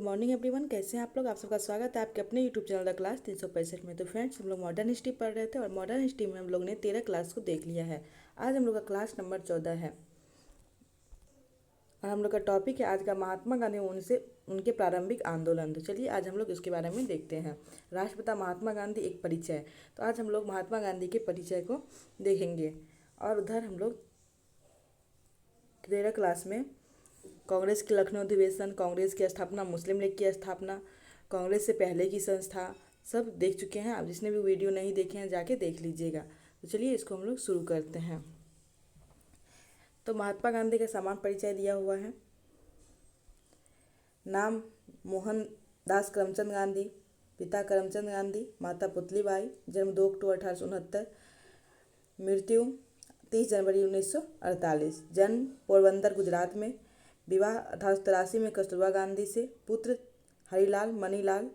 Morning everyone, कैसे हैं आप लोग। आप सबका स्वागत है आपके अपने यूट्यूब चैनल द क्लास 365 में। तो फ्रेंड्स, हम लोग मॉडर्न हिस्ट्री पढ़ रहे थे और मॉडर्न हिस्ट्री में हम लोग ने 13 क्लास को देख लिया है। आज हम लोग का क्लास नंबर 14 है और हम लोग का टॉपिक है आज का महात्मा गांधी उनसे उनके प्रारंभिक आंदोलन। तो चलिए आज हम लोग इसके बारे में देखते हैं। राष्ट्रपिता महात्मा गांधी एक परिचय। तो आज हम लोग महात्मा गांधी के परिचय को देखेंगे और उधर हम लोग 13 क्लास में कांग्रेस की लखनऊ अधिवेशन, कांग्रेस की स्थापना, मुस्लिम लीग की स्थापना, कांग्रेस से पहले की संस्था सब देख चुके हैं। आप जिसने भी वीडियो नहीं देखे हैं जाके देख लीजिएगा। तो चलिए इसको हम लोग शुरू करते हैं। तो महात्मा गांधी का समान परिचय दिया हुआ है। नाम मोहनदास करमचंद गांधी, पिता करमचंद गांधी, माता पुतलीबाई, जन्म 2 अक्टूबर 1869, मृत्यु 30 जनवरी 1948, जन्म पोरबंदर गुजरात में, विवाह 1883 में कस्तूरबा गांधी से, पुत्र हरिलाल, मणिलाल,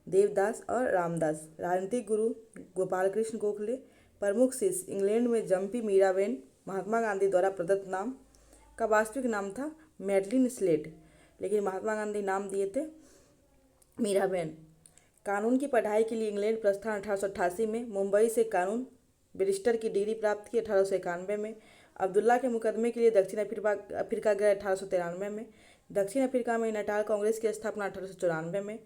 देवदास और रामदास, राजनीतिक गुरु गोपाल कृष्ण गोखले, प्रमुख शिष्य इंग्लैंड में जम्पी मीराबेन। महात्मा गांधी द्वारा प्रदत्त नाम का वास्तविक नाम था मैडलिन स्लेट, लेकिन महात्मा गांधी नाम दिए थे मीराबेन। कानून की पढ़ाई के लिए इंग्लैंड प्रस्थान 1888 में, मुंबई से कानून बैरिस्टर की डिग्री प्राप्त की 1891 में। अब्दुल्ला के मुकदमे के लिए दक्षिण अफ्रीका गए 1893 में। दक्षिण अफ्रीका में नटाल कांग्रेस की स्थापना 1894 में।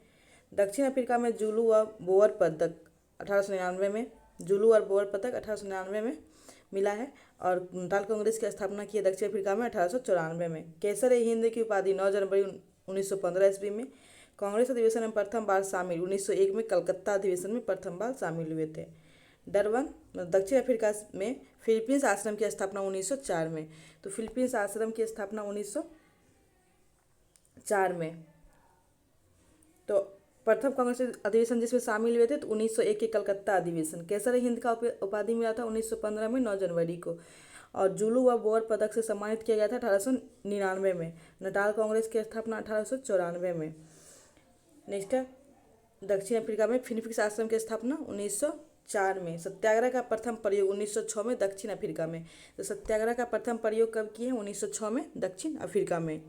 दक्षिण अफ्रीका में जुलू व बोअर पदक 1899 में, जुलू और बोअर पदक 1899 में मिला है और नटाल कांग्रेस की स्थापना की है दक्षिण अफ्रीका में 1894 में। केसर ए हिंद की उपाधि 9 जनवरी 1915 ईस्वी में। कांग्रेस अधिवेशन में प्रथम बार शामिल 1901 में, कलकत्ता अधिवेशन में प्रथम बार शामिल हुए थे। डरबन दक्षिण अफ्रीका में फिलीपींस आश्रम की स्थापना 1904 में। तो फिलीपींस आश्रम की स्थापना 1904 में। तो प्रथम कांग्रेस अधिवेशन जिसमें शामिल हुए थे तो 1901 के कलकत्ता अधिवेशन। केसर हिंद का उपाधि मिला था 1915 में 9 जनवरी को और जुलू व बोअर पदक से सम्मानित किया गया था 1899 में। नटाल कांग्रेस की स्थापना 1894 में। नेक्स्ट है दक्षिण अफ्रीका में फिलीपींस आश्रम की स्थापना 1904 में। सत्याग्रह का प्रथम प्रयोग 1906 में दक्षिण अफ्रीका में। तो सत्याग्रह का प्रथम प्रयोग कब किए हैं? 1906 में दक्षिण अफ्रीका में।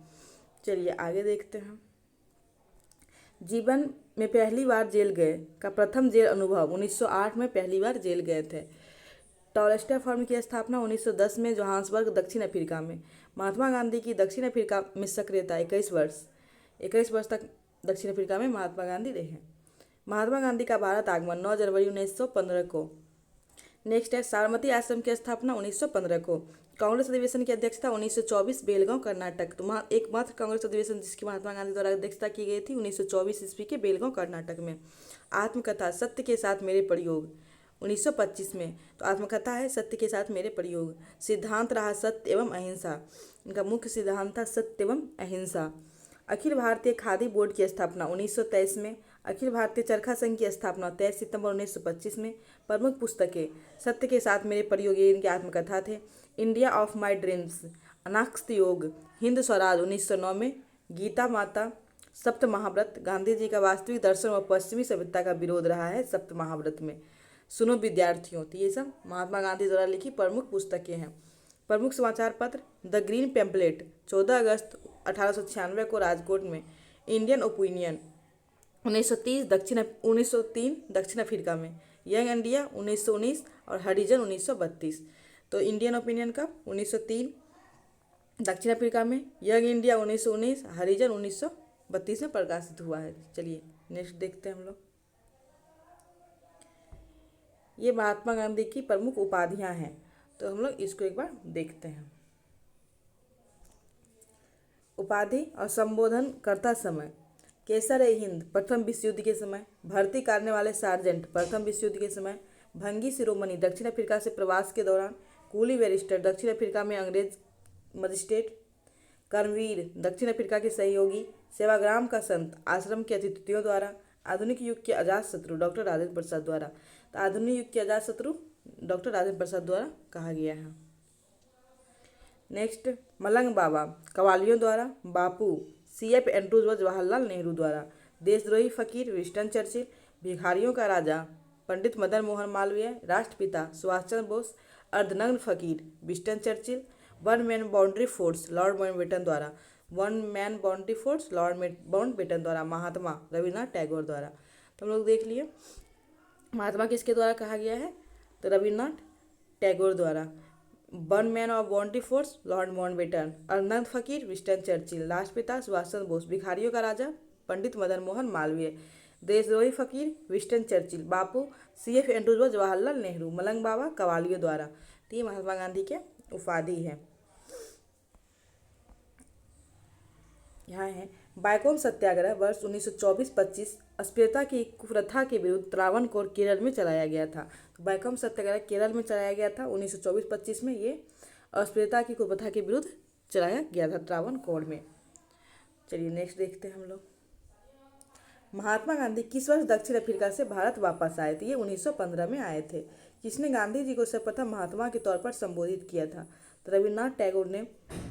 चलिए आगे देखते हैं। जीवन में पहली बार जेल गए का प्रथम जेल अनुभव 1908 में पहली बार जेल गए थे। टॉलस्टॉय फर्म की स्थापना 1910 में जोहान्सबर्ग दक्षिण अफ्रीका में। महात्मा गांधी की दक्षिण अफ्रीका में सक्रियता 21 वर्ष तक दक्षिण अफ्रीका में महात्मा गांधी रहे। महात्मा गांधी का भारत आगमन 9 जनवरी 1915 को। नेक्स्ट है साबरमती आश्रम की स्थापना 1915 को। कांग्रेस अधिवेशन की अध्यक्षता 1924 बेलगांव कर्नाटक। तो एकमात्र कांग्रेस अधिवेशन जिसकी महात्मा गांधी द्वारा अध्यक्षता की गई थी 1924 ईस्वी के बेलगांव कर्नाटक में। आत्मकथा सत्य के साथ मेरे प्रयोग 1925 में। तो आत्मकथा है सत्य के साथ मेरे प्रयोग। सिद्धांत रहा सत्य एवं अहिंसा। इनका मुख्य सिद्धांत था सत्य एवं अहिंसा। अखिल भारतीय खादी बोर्ड की स्थापना 1923 में। अखिल भारतीय चरखा संघ की स्थापना 23 सितंबर 1925 में। प्रमुख पुस्तकें सत्य के साथ मेरे प्रयोग, ये इनकी आत्मकथा थे। इंडिया ऑफ माई ड्रीम्स, अनाक्ष योग, हिंद स्वराज 1909 में। गीता माता, सप्त महाव्रत, गांधी जी का वास्तविक दर्शन व पश्चिमी सभ्यता का विरोध रहा है सप्त महाव्रत में। सुनो विद्यार्थियों। तो ये सब महात्मा गांधी द्वारा लिखी प्रमुख पुस्तकें हैं। प्रमुख समाचार पत्र द ग्रीन पैम्पलेट 14 अगस्त 1896 को राजकोट में। इंडियन ओपिनियन 1903 दक्षिण अफ्रीका में। यंग इंडिया 1919 और हरिजन 1932। तो इंडियन ओपिनियन का 1903 दक्षिण अफ्रीका में, यंग इंडिया 1919, हरिजन 1932 में प्रकाशित हुआ है। चलिए नेक्स्ट देखते हैं हम लोग। ये महात्मा गांधी की प्रमुख उपाधियां हैं, तो हम लोग इसको एक बार देखते हैं। उपाधि और संबोधन करता समय केसर ए हिंद प्रथम विश्व युद्ध के समय, भर्ती करने वाले सार्जेंट प्रथम विश्व युद्ध के समय, भंगी शिरोमणि दक्षिण अफ्रीका से प्रवास के दौरान, कूली बैरिस्टर दक्षिण अफ्रीका में अंग्रेज मजिस्ट्रेट, कर्मवीर दक्षिण अफ्रीका के सहयोगी, सेवाग्राम का संत आश्रम के अतिथियों द्वारा, आधुनिक युग के अजातशत्रु डॉक्टर राजेंद्र प्रसाद द्वारा। तो आधुनिक युग के अजातशत्रु डॉक्टर राजेंद्र प्रसाद द्वारा कहा गया है। नेक्स्ट मलंग बाबा कवालियों द्वारा, बापू CF एंड्रूज व जवाहरलाल नेहरू द्वारा। देशद्रोही फकीर विंस्टन चर्चिल, भिखारियों का राजा पंडित मदन मोहन मालवीय, राष्ट्रपिता सुभाष चंद्र बोस, अर्धनग्न फकीर Winston Churchill, one man boundary force Lord Mountbatten द्वारा। One man bounty force Lord Mountbatten द्वारा, महात्मा रविन्द्रनाथ टैगोर द्वारा। तो हम लोग देख लिए महात्मा किसके द्वारा कहा गया है, तो रविन्द्रनाथ टैगोर द्वारा। One man of bounty force Lord Mountbatten. अनंत फकीर विंस्टन चर्चिल। राष्ट्रपिता सुभाष चंद्र बोस। भिखारियों का राजा पंडित मदन मोहन मालवीय। देशद्रोही फकीर विंस्टन चर्चिल। बापू CF एंड्रूज व जवाहरलाल नेहरू। मलंग बाबा कवालियों द्वारा। तो ये महात्मा गांधी के उपाधि है। यहाँ है बैकोम सत्याग्रह वर्ष 1924-25 अस्पृश्यता की कुप्रथा के विरुद्ध त्रावणकोर केरल में चलाया गया था। तो बैकोम सत्याग्रह केरल में चलाया गया था 1924-25 में। ये अस्पृश्यता की कुप्रथा के विरुद्ध चलाया गया था त्रावणकोर में। चलिए नेक्स्ट देखते हैं हम लोग। महात्मा गांधी किस वर्ष दक्षिण अफ्रीका से भारत वापस आए थे? ये 1915 में आए थे। किसने गांधी जी को सर्वप्रथम महात्मा के तौर पर संबोधित किया था? तो रविन्द्रनाथ टैगोर ने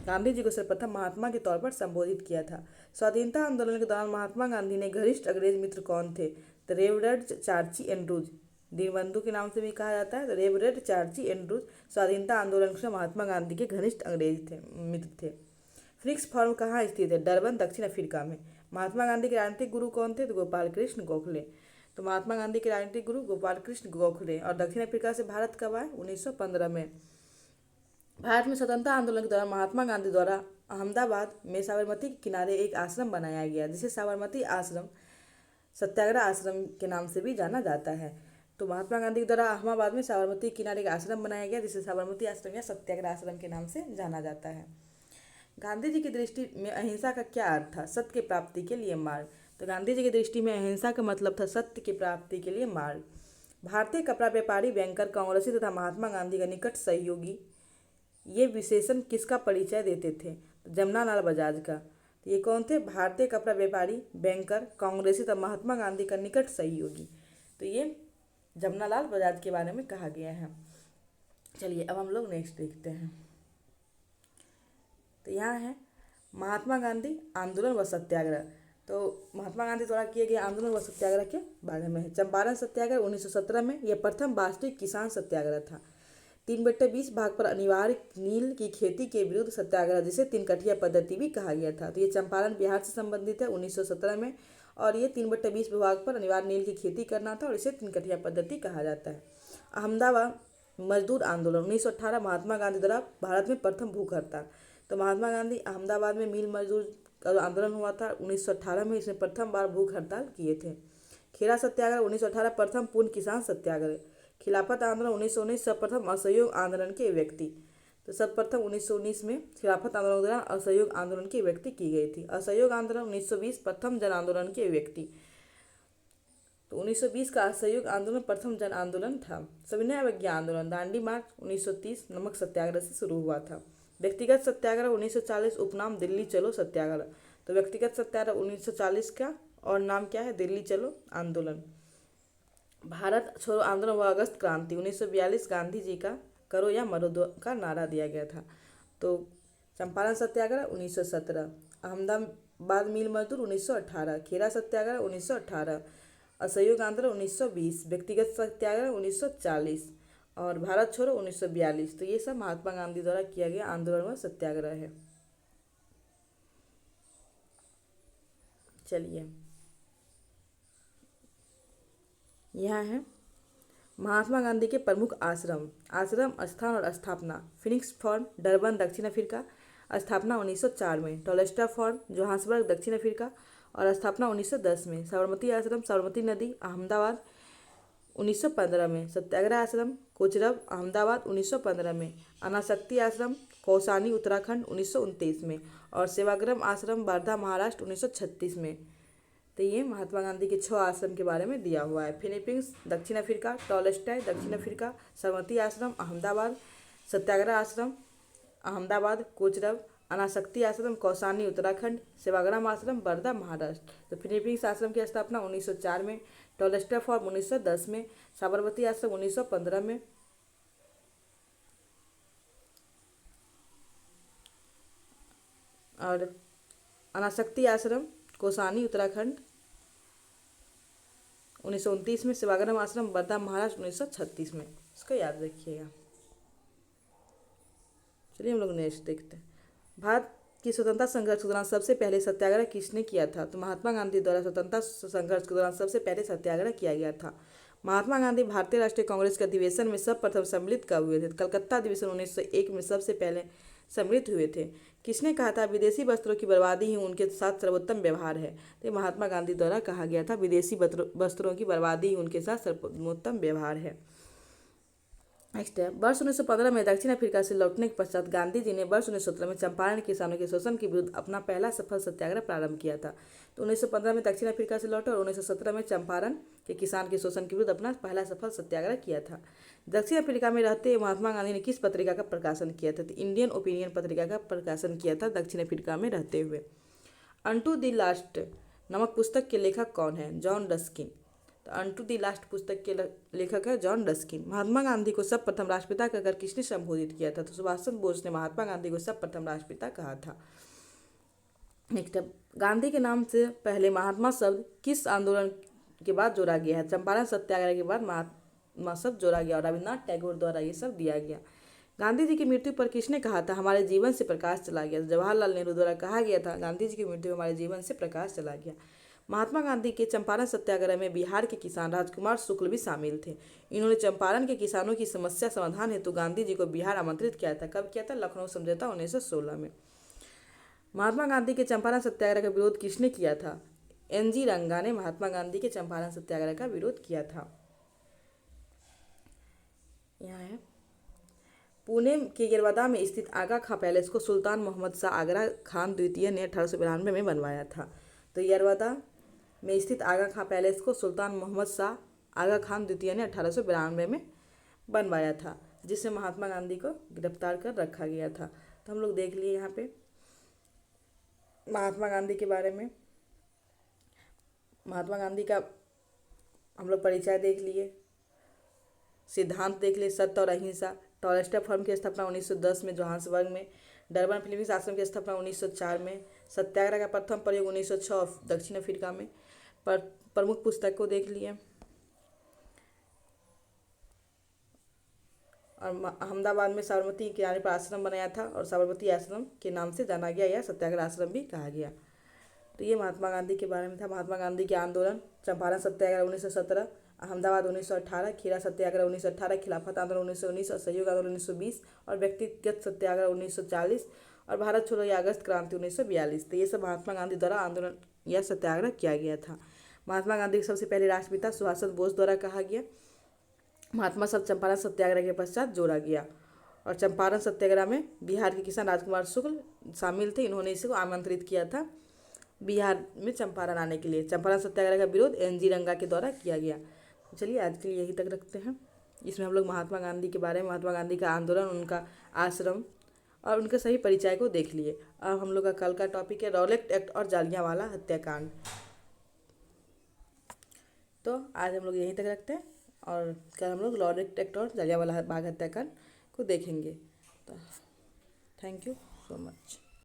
गांधी जी को सर्वप्रथम महात्मा के तौर पर संबोधित किया था। स्वाधीनता आंदोलन के दौरान महात्मा गांधी ने घनिष्ठ अंग्रेज मित्र कौन थे? तो रेवरेड चार्ची एंड्रूज, दीनबंधु के नाम से भी कहा जाता है। तो रेवरेड चार्ची एंड्रूज स्वाधीनता आंदोलन के महात्मा गांधी के घनिष्ठ अंग्रेज मित्र थे। फ्रिक्स फॉर्म कहाँ स्थित है? डरबन दक्षिण अफ्रीका में। महात्मा गांधी के राजनीतिक गुरु कौन थे? तो गोपाल कृष्ण गोखले। तो महात्मा गांधी के राजनीतिक गुरु गोपाल कृष्ण गोखले। और दक्षिण अफ्रीका से भारत कब आए? 1915 में। भारत में स्वतंत्रता आंदोलन के दौरान महात्मा गांधी द्वारा अहमदाबाद में साबरमती के किनारे एक आश्रम बनाया गया, जिसे साबरमती आश्रम सत्याग्रह आश्रम के नाम से भी जाना जाता है। तो महात्मा गांधी के द्वारा अहमदाबाद में साबरमती के किनारे एक आश्रम बनाया गया, जिसे साबरमती आश्रम या सत्याग्रह आश्रम के नाम से जाना जाता है। गांधी जी की दृष्टि में अहिंसा का क्या अर्थ था? सत्य की प्राप्ति के लिए मार्ग। तो गांधी जी की दृष्टि में अहिंसा का मतलब था सत्य की प्राप्ति के लिए मार्ग। भारतीय कपड़ा व्यापारी, बैंकर, कांग्रेसी तथा महात्मा गांधी का निकट सहयोगी, ये विशेषण किसका परिचय देते थे? तो जमनालाल बजाज का। तो ये कौन थे? भारतीय कपड़ा व्यापारी, बैंकर, कांग्रेसी तथा महात्मा गांधी का निकट सहयोगी। तो ये जमनालाल बजाज के बारे में कहा गया है। चलिए अब हम लोग नेक्स्ट देखते हैं। तो यहाँ है महात्मा गांधी आंदोलन व सत्याग्रह। तो महात्मा गांधी द्वारा किए गए आंदोलन व सत्याग्रह के बारे में है। चंपारण सत्याग्रह 1917 में। यह प्रथम वास्तविक किसान सत्याग्रह था। 3/20 भाग पर अनिवार्य नील की खेती के विरुद्ध सत्याग्रह, जिसे तीन-कठिया पद्धति भी कहा गया था। तो ये चंपारण बिहार से संबंधित है 1917 में। और ये 3/20 विभाग पर अनिवार्य नील की खेती करना था, और इसे तीन-कठिया पद्धति कहा जाता है। अहमदाबाद मजदूर आंदोलन 1918 महात्मा गांधी द्वारा भारत में प्रथम भूख हड़ताल। तो महात्मा गांधी अहमदाबाद में मिल मजदूर का आंदोलन हुआ था 1918 में, इसमें प्रथम बार भूख हड़ताल किए थे। खेरा सत्याग्रह 1918 प्रथम पूर्ण किसान सत्याग्रह। खिलाफत आंदोलन 1919 सर्वप्रथम असहयोग आंदोलन के व्यक्ति। तो सर्वप्रथम 1919 में खिलाफत आंदोलन के दौरान असहयोग आंदोलन की व्यक्ति की गई थी। असहयोग आंदोलन 1920 प्रथम जन आंदोलन के व्यक्ति। तो 1920 का असहयोग आंदोलन प्रथम जन आंदोलन था। सविनय अवज्ञा आंदोलन दांडी मार्च 1930 नमक सत्याग्रह से शुरू हुआ था। व्यक्तिगत सत्याग्रह 1940 उपनाम दिल्ली चलो सत्याग्रह। तो व्यक्तिगत सत्याग्रह 1940 का और नाम क्या है? दिल्ली चलो आंदोलन। भारत छोड़ो आंदोलन व अगस्त क्रांति 1942 गांधी जी का करो या मरो का नारा दिया गया था। तो चंपारण सत्याग्रह 1917, अहमदाबाद मिल मजदूर 1918, खेरा सत्याग्रह 1918, असहयोग आंदोलन 1920, व्यक्तिगत सत्याग्रह 1940 और भारत छोड़ो 1942। तो ये सब महात्मा गांधी द्वारा किया गया आंदोलन व सत्याग्रह है। चलिए यहाँ है महात्मा गांधी के प्रमुख आश्रम। आश्रम स्थान और स्थापना। फिनिक्स फॉर्म डरबन दक्षिण अफ्रीका, स्थापना 1904 में। टोलेस्टा फॉर्म जोहान्सबर्ग दक्षिण अफ्रीका और स्थापना 1910 में। साबरमती आश्रम साबरमती नदी अहमदाबाद 1915 में। सत्याग्रह आश्रम कोचरब अहमदाबाद 1915 में। अनासक्ति आश्रम कौसानी उत्तराखंड 1929 में। और सेवाग्राम आश्रम वर्धा महाराष्ट्र 1936 में। तो ये महात्मा गांधी के 6 आश्रम के बारे में दिया हुआ है। फिलीपींस दक्षिण अफ्रीका, टॉलस्टॉय दक्षिण अफ्रीका, साबरमती आश्रम अहमदाबाद, सत्याग्रह आश्रम अहमदाबाद कोचरब, अनासक्ति आश्रम कौसानी उत्तराखंड, सेवाग्राम आश्रम वर्धा महाराष्ट्र। तो फिलीपींस आश्रम की स्थापना 1904 में, टॉलस्टॉय फॉर्म 1910 में, साबरमती आश्रम 1915 में और अनासक्ति आश्रम कौसानी उत्तराखंड 1929 में, सेवाग्राम आश्रम वर्धा महाराष्ट्र 1936 में। इसको याद रखिएगा। चलिए हम लोग नेक्स्ट देखते हैं। भारत कि स्वतंत्रता संघर्ष के दौरान सबसे पहले सत्याग्रह किसने किया था? तो महात्मा गांधी द्वारा स्वतंत्रता संघर्ष के दौरान सबसे पहले सत्याग्रह किया गया था। महात्मा गांधी भारतीय राष्ट्रीय कांग्रेस के अधिवेशन में सर्वप्रथम सम्मिलित कब हुए थे? कलकत्ता अधिवेशन 1901 में सबसे पहले सम्मिलित हुए थे। किसने कहा था विदेशी वस्त्रों की बर्बादी ही उनके साथ सर्वोत्तम व्यवहार है? तो महात्मा गांधी द्वारा कहा गया था विदेशी वस्त्रों की बर्बादी ही उनके साथ सर्वोत्तम व्यवहार है। नेक्स्ट है, वर्ष 1915 में दक्षिण अफ्रीका से लौटने के पश्चात गांधी जी ने वर्ष 1917 में चंपारण किसानों के शोषण के विरुद्ध अपना पहला सफल सत्याग्रह प्रारंभ किया था। तो 1915 में दक्षिण अफ्रीका से लौटे और 1917 में चंपारण के किसान के शोषण के विरुद्ध अपना पहला सफल सत्याग्रह किया था। दक्षिण अफ्रीका में रहते महात्मा गांधी ने किस पत्रिका का प्रकाशन किया था? तो इंडियन ओपिनियन पत्रिका का प्रकाशन किया था दक्षिण अफ्रीका में रहते हुए। अनटू द लास्ट नामक पुस्तक के लेखक कौन है? John Ruskin. तो अनटू द लास्ट पुस्तक के लेखक है जॉन रस्किन। महात्मा गांधी को सर्वप्रथम राष्ट्रपिता कहकर किसने संबोधित किया था? तो सुभाष चंद्र बोस ने महात्मा गांधी को सर्वप्रथम राष्ट्रपिता कहा था। नेक्स्ट है, गांधी के नाम से पहले महात्मा शब्द किस आंदोलन के बाद जोड़ा गया है? चंपारण सत्याग्रह के बाद महात्मा शब्द जोड़ा गया और रविन्द्रनाथ टैगोर द्वारा ये सब दिया गया। गांधी जी की मृत्यु पर किसने कहा था हमारे जीवन से प्रकाश चला गया? जवाहरलाल नेहरू द्वारा कहा गया था गांधी जी की मृत्यु में हमारे जीवन से प्रकाश चला गया। महात्मा गांधी के चंपारण सत्याग्रह में बिहार के किसान राजकुमार शुक्ल भी शामिल थे। इन्होंने चंपारण के किसानों की समस्या समाधान हेतु गांधी जी को बिहार आमंत्रित किया था। कब किया था? लखनऊ समझौता 1916 में। महात्मा गांधी के चंपारण सत्याग्रह का विरोध किसने किया था? एनजी रंगा ने महात्मा गांधी के चंपारण सत्याग्रह का विरोध किया था। यहाँ है, पुणे के यरवदा में स्थित आगा खां पैलेस को सुल्तान मोहम्मद शाह आगरा खान द्वितीय ने 1892 में बनवाया था। तो यरवदा में स्थित आगा खां पैलेस को सुल्तान मोहम्मद शाह आगा खान द्वितीय ने 1892 में बनवाया था, जिससे महात्मा गांधी को गिरफ्तार कर रखा गया था। तो हम लोग देख लिए यहाँ पे महात्मा गांधी के बारे में। महात्मा गांधी का हम लोग परिचय देख लिए, सिद्धांत देख लिए, सत्य और अहिंसा। टॉलस्टॉय फर्म की स्थापना 1910 में जोहान्सबर्ग में। डरबन फिल्मी आश्रम की स्थापना 1904 में। सत्याग्रह का प्रथम प्रयोग 1906 दक्षिण अफ्रीका में। प्रमुख पुस्तक को देख लिए और अहमदाबाद में साबरमती किनारे पर आश्रम बनाया था और साबरमती आश्रम के नाम से जाना गया या सत्याग्रह आश्रम भी कहा गया। तो ये महात्मा गांधी के बारे में था। महात्मा गांधी के आंदोलन, चंपारण सत्याग्रह 1917, अहमदाबाद 1918, खीरा सत्याग्रह 1918, खिलाफत आंदोलन 1919 और सहयोग आंदोलन 1920 और व्यक्तिगत सत्याग्रह 1940 और भारत छोड़ो या अगस्त क्रांति 1942। तो ये सब महात्मा गांधी द्वारा आंदोलन या सत्याग्रह किया गया था। महात्मा गांधी के सबसे पहले राष्ट्रपिता सुभाष चंद्र बोस द्वारा कहा गया। महात्मा शब्द चंपारण सत्याग्रह के पश्चात जोड़ा गया और चंपारण सत्याग्रह में बिहार के किसान राजकुमार शुक्ल शामिल थे। इन्होंने इसे को आमंत्रित किया था बिहार में चंपारण आने के लिए। चंपारण सत्याग्रह का विरोध एनजी रंगा के द्वारा किया गया। चलिए आज के लिए यही तक रखते हैं। इसमें हम लोग महात्मा गांधी के बारे में, महात्मा गांधी का आंदोलन, उनका आश्रम और उनके सही परिचय को देख लिए। अब हम लोग का कल का टॉपिक है रॉलेट एक्ट और जालियांवाला हत्याकांड। तो आज हम लोग यहीं तक रखते हैं और कल हम लोग रॉलेट एक्ट और जालियांवाला बाग हत्याकांड को देखेंगे। तो थैंक यू सो मच।